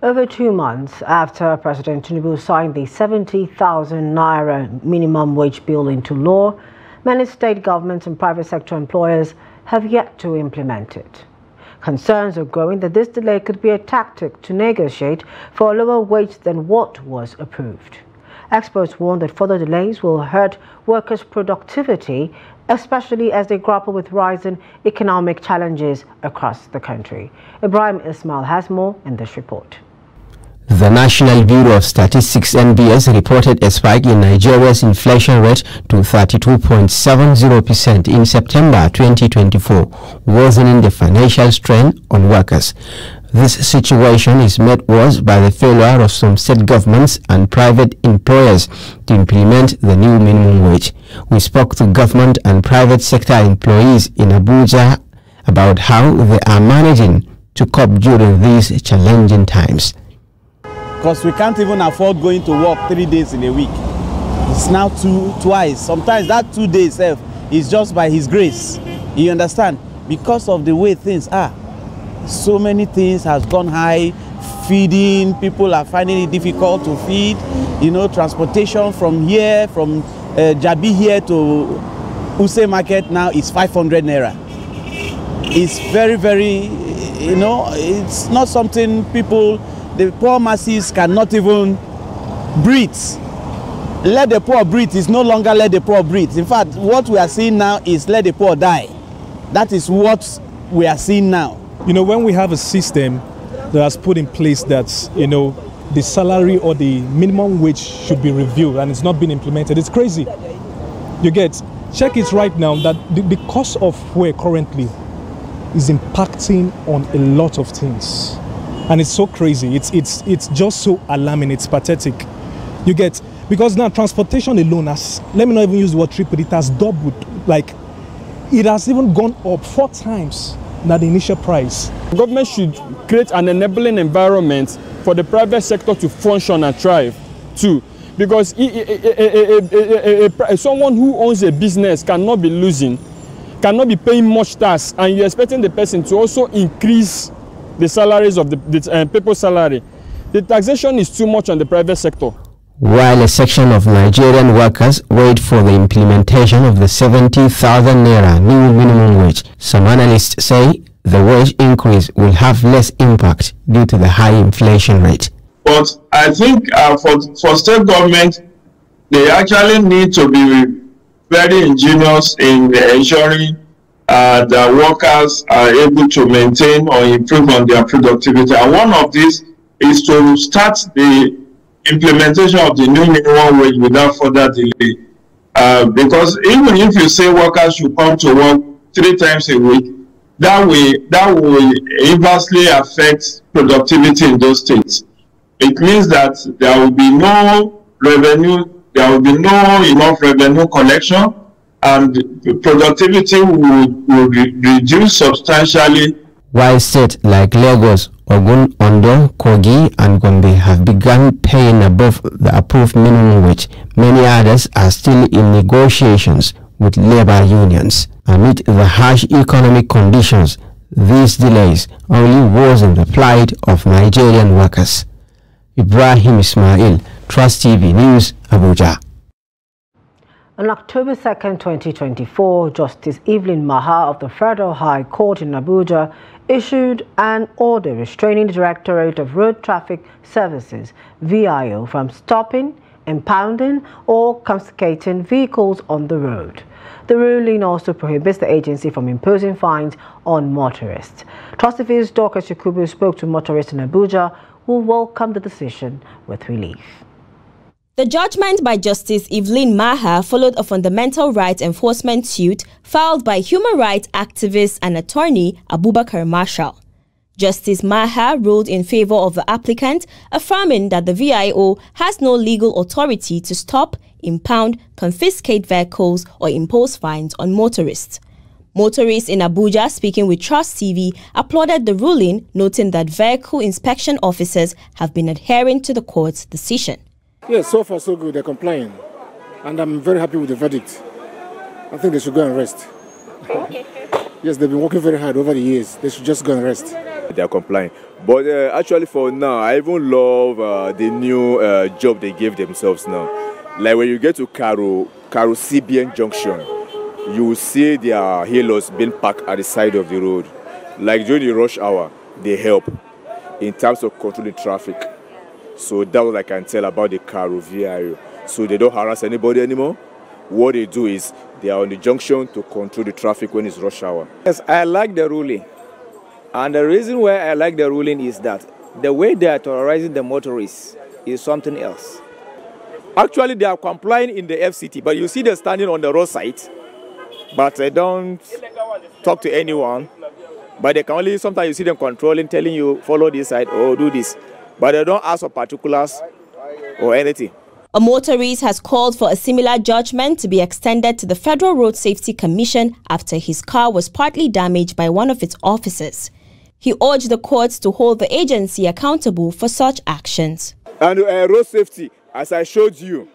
Over 2 months after President Tinubu signed the 70,000 naira minimum wage bill into law, many state governments and private sector employers have yet to implement it. Concerns are growing that this delay could be a tactic to negotiate for a lower wage than what was approved. Experts warn that further delays will hurt workers' productivity, especially as they grapple with rising economic challenges across the country. Ibrahim Ismail has more in this report. The National Bureau of Statistics (NBS) reported a spike in Nigeria's inflation rate to 32.70% in September 2024, worsening the financial strain on workers. This situation is made worse by the failure of some state governments and private employers to implement the new minimum wage. We spoke to government and private sector employees in Abuja about how they are managing to cope during these challenging times. Because we can't even afford going to work 3 days in a week. It's now twice. Sometimes that 2 days is just by His grace. You understand? Because of the way things are. So many things has gone high. Feeding, people are finding it difficult to feed. You know, transportation from here, from Jabi here to Use Market now is 500 naira. It's very, very, you know, it's not something people, the poor masses cannot even breathe. Let the poor breathe is no longer let the poor breathe. In fact, what we are seeing now is let the poor die. That is what we are seeing now. You know, when we have a system that has put in place that, you know, the salary or the minimum wage should be reviewed and it's not been implemented, it's crazy. You get, check it right now that the cost of fuel currently is impacting on a lot of things. And it's so crazy. It's just so alarming. It's pathetic. You get, because now transportation alone has, let me not even use the word triple, it has doubled. Like, it has even gone up 4 times than the initial price. The government should create an enabling environment for the private sector to function and thrive too. Because someone who owns a business cannot be losing, cannot be paying much tax, and you're expecting the person to also increase the salaries of the people's salary. The taxation is too much on the private sector. While a section of Nigerian workers wait for the implementation of the 70,000 naira new minimum wage, some analysts say the wage increase will have less impact due to the high inflation rate. But I think for state government, they actually need to be very ingenious in ensuring that workers are able to maintain or improve on their productivity. And one of these is to start the implementation of the new minimum wage without further delay. Because even if you say workers should come to work 3 times a week, that will inversely affect productivity in those states. It means that there will be no revenue, there will be no enough revenue collection, and the productivity will reduce substantially. While states like Lagos, Ogun, Ondo, Kogi and Gombe have begun paying above the approved minimum wage, many others are still in negotiations with labor unions. Amid the harsh economic conditions, these delays only worsen the plight of Nigerian workers. Ibrahim Ismail, Trust TV News, Abuja. On October 2nd, 2024, Justice Evelyn Maha of the Federal High Court in Abuja issued an order restraining the Directorate of Road Traffic Services, VIO, from stopping, impounding or confiscating vehicles on the road. The ruling also prohibits the agency from imposing fines on motorists. Trust TV's Dorcas Yakubu spoke to motorists in Abuja who welcomed the decision with relief. The judgment by Justice Evelyn Maha followed a fundamental rights enforcement suit filed by human rights activist and attorney Abubakar Marshall. Justice Maha ruled in favor of the applicant, affirming that the VIO has no legal authority to stop, impound, confiscate vehicles or impose fines on motorists. Motorists in Abuja speaking with Trust TV applauded the ruling, noting that vehicle inspection officers have been adhering to the court's decision. Yes, so far so good. They're complying, and I'm very happy with the verdict. I think they should go and rest. Yes, they've been working very hard over the years. They should just go and rest. They are complying, But actually for now, I even love the new job they gave themselves now. Like when you get to Karo CBN Junction, you will see their halos being parked at the side of the road. Like during the rush hour, they help in terms of controlling traffic. So that's what I can tell about the Karo VIO. So they don't harass anybody anymore. What they do is they are on the junction to control the traffic when it's rush hour. Yes, I like the ruling. And the reason why I like the ruling is that the way they are terrorizing the motorists is something else. Actually, they are complying in the FCT, but you see them standing on the roadside, but they don't talk to anyone. But they can only, sometimes you see them controlling, telling you, follow this side or do this. But they don't ask for particulars or anything. A motorist has called for a similar judgment to be extended to the Federal Road Safety Commission after his car was partly damaged by one of its officers. He urged the courts to hold the agency accountable for such actions. And road safety, as I showed you,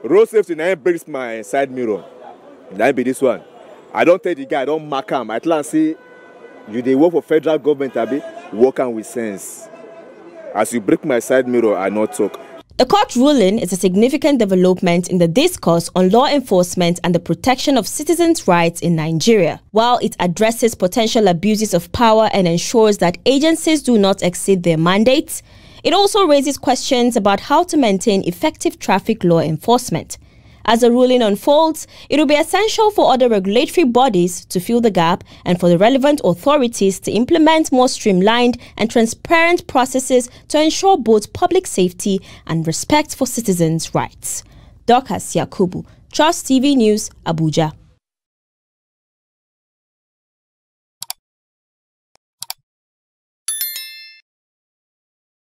road safety now breaks my side mirror. That be this one. I don't tell the guy, I don't mark him. I tell him, say, you they work for federal government, abi, work with sense. As you break my side mirror, I not talk. The court ruling is a significant development in the discourse on law enforcement and the protection of citizens' rights in Nigeria. While it addresses potential abuses of power and ensures that agencies do not exceed their mandates, it also raises questions about how to maintain effective traffic law enforcement. As the ruling unfolds, it will be essential for other regulatory bodies to fill the gap and for the relevant authorities to implement more streamlined and transparent processes to ensure both public safety and respect for citizens' rights. Dorcas Yakubu, Trust TV News, Abuja.